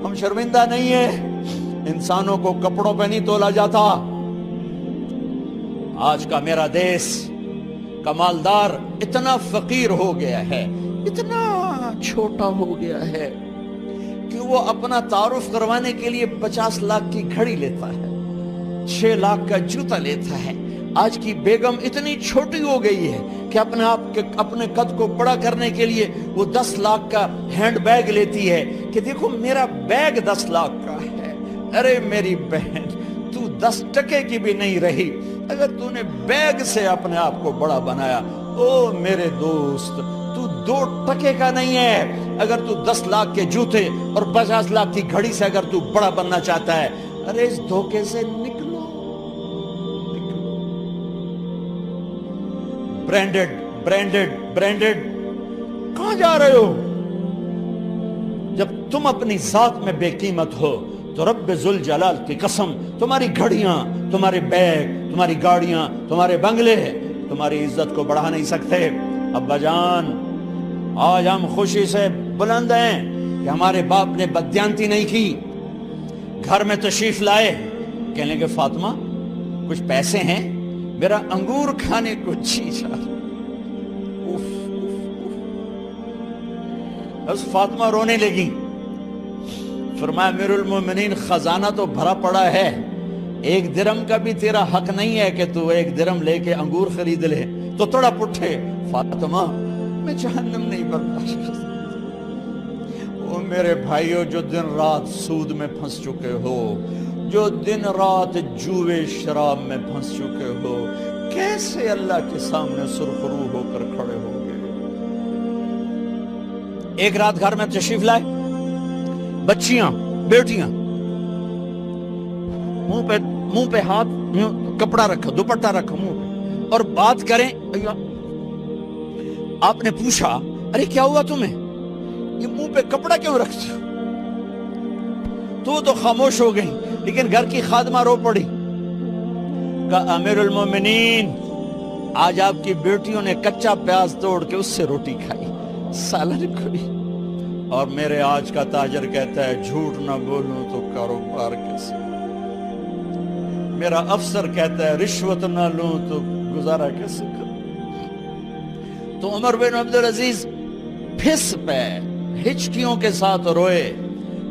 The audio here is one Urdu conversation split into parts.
ہم شرمندہ نہیں ہیں، انسانوں کو کپڑوں پہ نہیں تولا جاتا۔ آج کا میرا دیس کا مالدار اتنا فقیر ہو گیا ہے، اتنا چھوٹا ہو گیا ہے کہ وہ اپنا تعارف کروانے کے لیے 50 لاکھ کی گھڑی لیتا ہے، 6 لاکھ کا جوتا لیتا ہے۔ آج کی بیگم اتنی چھوٹی ہو گئی ہے کہ اپنے قد کو بڑا کرنے کے لیے وہ 10 لاکھ کا ہینڈ بیگ لیتی ہے کہ دیکھو میرا بیگ 10 لاکھ کا ہے۔ ارے میری بہن، تو 10 ٹکے کی بھی نہیں رہی اگر تو نے بیگ سے اپنے آپ کو بڑا بنایا۔ او میرے دوست، تو 2 ٹکے کا نہیں ہے اگر تو 10 لاکھ کے جوتے اور 50 لاکھ کی گھڑی سے اگر تو بڑا بننا چاہتا ہے۔ ارے اس دھوکے سے نکلو۔ برینڈڈ برینڈڈ برینڈڈ، کہاں جا رہے ہو؟ جب تم اپنی ذات میں بے قیمت ہو تو رب ذوالجلال کی قسم، تمہاری گھڑیاں، تمہارے بیگ، تمہاری گاڑیاں، تمہارے بنگلے تمہاری عزت کو بڑھا نہیں سکتے۔ ابا جان، آج ہم خوشی سے بلند ہیں کہ ہمارے باپ نے بددیانتی نہیں کی۔ گھر میں تشریف لائے، کہنے لگے فاطمہ کچھ پیسے ہیں، میرا انگور کھانے کو جی چاہ رہا۔ بس فاطمہ رونے لگی۔ فرمایا امیر المومنین، خزانہ تو بھرا پڑا ہے، 1 درہم کا بھی تیرا حق نہیں ہے کہ تو 1 درہم لے کے انگور خرید لے۔ تو تڑپ اٹھے، فاطمہ میں جہنم نہیں برداشت کر سکتا۔ وہ میرے بھائیوں جو دن رات سود میں پھنس چکے ہو، جو دن رات جوئے شراب میں پھنس چکے ہو، کیسے اللہ کے سامنے سرخرو ہو کر کھڑے ہو گئے؟ ایک رات گھر میں تشریف لائے، بچیاں، بیٹیاں، منہ پہ ہاتھ، کپڑا رکھا، دوپٹہ رکھا منہ پہ، اور بات کریں۔ آپ نے پوچھا ارے کیا ہوا تمہیں، یہ منہ پہ کپڑا کیوں رکھتے ہو؟ تو خاموش ہو گئی، لیکن گھر کی خادمہ رو پڑی۔ کہا امیر المومنین، آج آپ کی بیٹیوں نے کچا پیاز توڑ کے اس سے روٹی کھائی، سالن کھائی، اور میرے آج کا تاجر کہتا ہے جھوٹ نہ بولوں تو کاروبار کیسے؟ میرا افسر کہتا ہے رشوت نہ لوں تو گزارا کیسے کروں؟ تو عمر بن عبدالعزیز پھس پہ ہچکیوں کے ساتھ روئے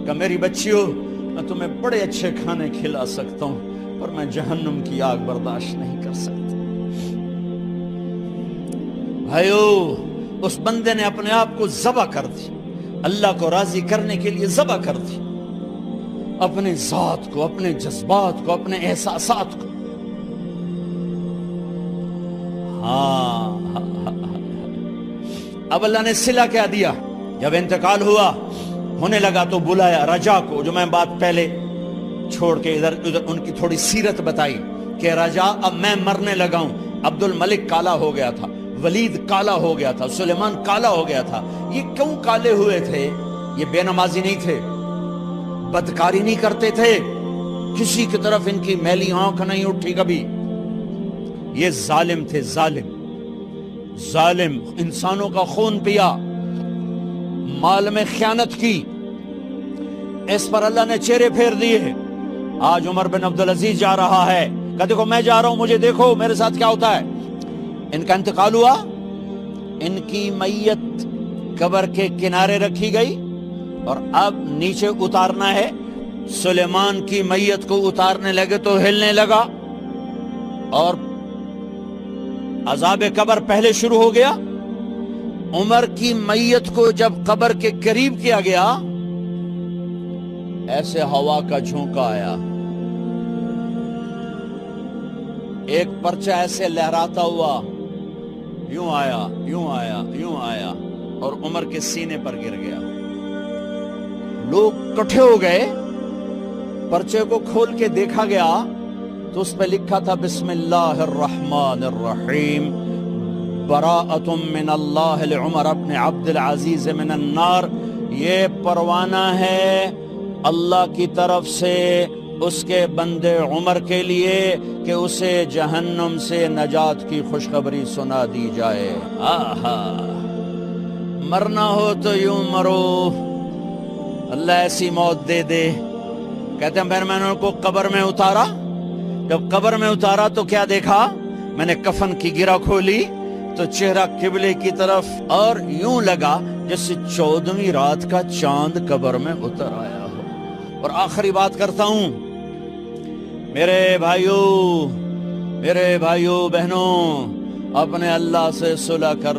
کہ میری بچیوں، میں تمہیں بڑے اچھے کھانے کھلا سکتا ہوں پر میں جہنم کی آگ برداشت نہیں کر سکتا۔ بھائیو، اس بندے نے اپنے آپ کو ذبح کر دی، اللہ کو راضی کرنے کے لیے ذبح کر دی، اپنے ذات کو، اپنے جذبات کو، اپنے احساسات کو۔ اب اللہ نے صلہ کیا دیا، جب انتقال ہونے لگا تو بلایا رجا کو، جو میں بات پہلے چھوڑ کے ادھر ان کی تھوڑی سیرت بتائی کہ رجا اب میں مرنے لگا ہوں۔ عبد الملک کالا ہو گیا تھا، ولید کالا ہو گیا تھا، سلیمان کالا ہو گیا تھا۔ یہ کیوں کالے ہوئے تھے؟ یہ بے نمازی نہیں تھے، بدکاری نہیں کرتے تھے، کسی کی طرف ان کی میلی آنکھ نہیں اٹھی کبھی۔ یہ ظالم تھے، ظالم، انسانوں کا خون پیا، مال میں خیانت کی، اس پر اللہ نے چہرے پھیر دیے۔ آج عمر بن عبدالعزیز جا رہا ہے کہ دیکھو میں جا رہا ہوں، مجھے دیکھو میرے ساتھ کیا ہوتا ہے۔ ان کا انتقال ہوا، ان کی میت قبر کے کنارے رکھی گئی اور اب نیچے اتارنا ہے۔ سلیمان کی میت کو اتارنے لگے تو ہلنے لگا اور عذاب قبر پہلے شروع ہو گیا۔ عمر کی میت کو جب قبر کے قریب کیا گیا، ایسے ہوا کا جھونکا آیا، ایک پرچہ ایسے لہراتا ہوا یوں آیا، یوں آیا، یوں آیا اور عمر کے سینے پر گر گیا۔ لوگ اکٹھے ہو گئے، پرچے کو کھول کے دیکھا گیا تو اس پہ لکھا تھا بسم اللہ الرحمن الرحیم، براءۃ من اللہ لعمر بن عبد العزیز من النار۔ یہ پروانہ ہے اللہ کی طرف سے اس کے بندے عمر کے لیے کہ اسے جہنم سے نجات کی خوشخبری سنا دی جائے۔ آہا، مرنا ہو تو یوں مرو، اللہ ایسی موت دے دے. کہتے ہیں پھر میں نے ان کو قبر میں اتارا. جب قبر میں اتارا تو کیا دیکھا؟ میں نے کفن کی گرہ کھولی تو چہرہ قبلے کی طرف، اور یوں لگا جیسے 14ویں رات کا چاند قبر میں اتر آیا ہو. اور آخری بات کرتا ہوں، میرے بھائیوں بہنوں، اپنے اللہ سے صلح کر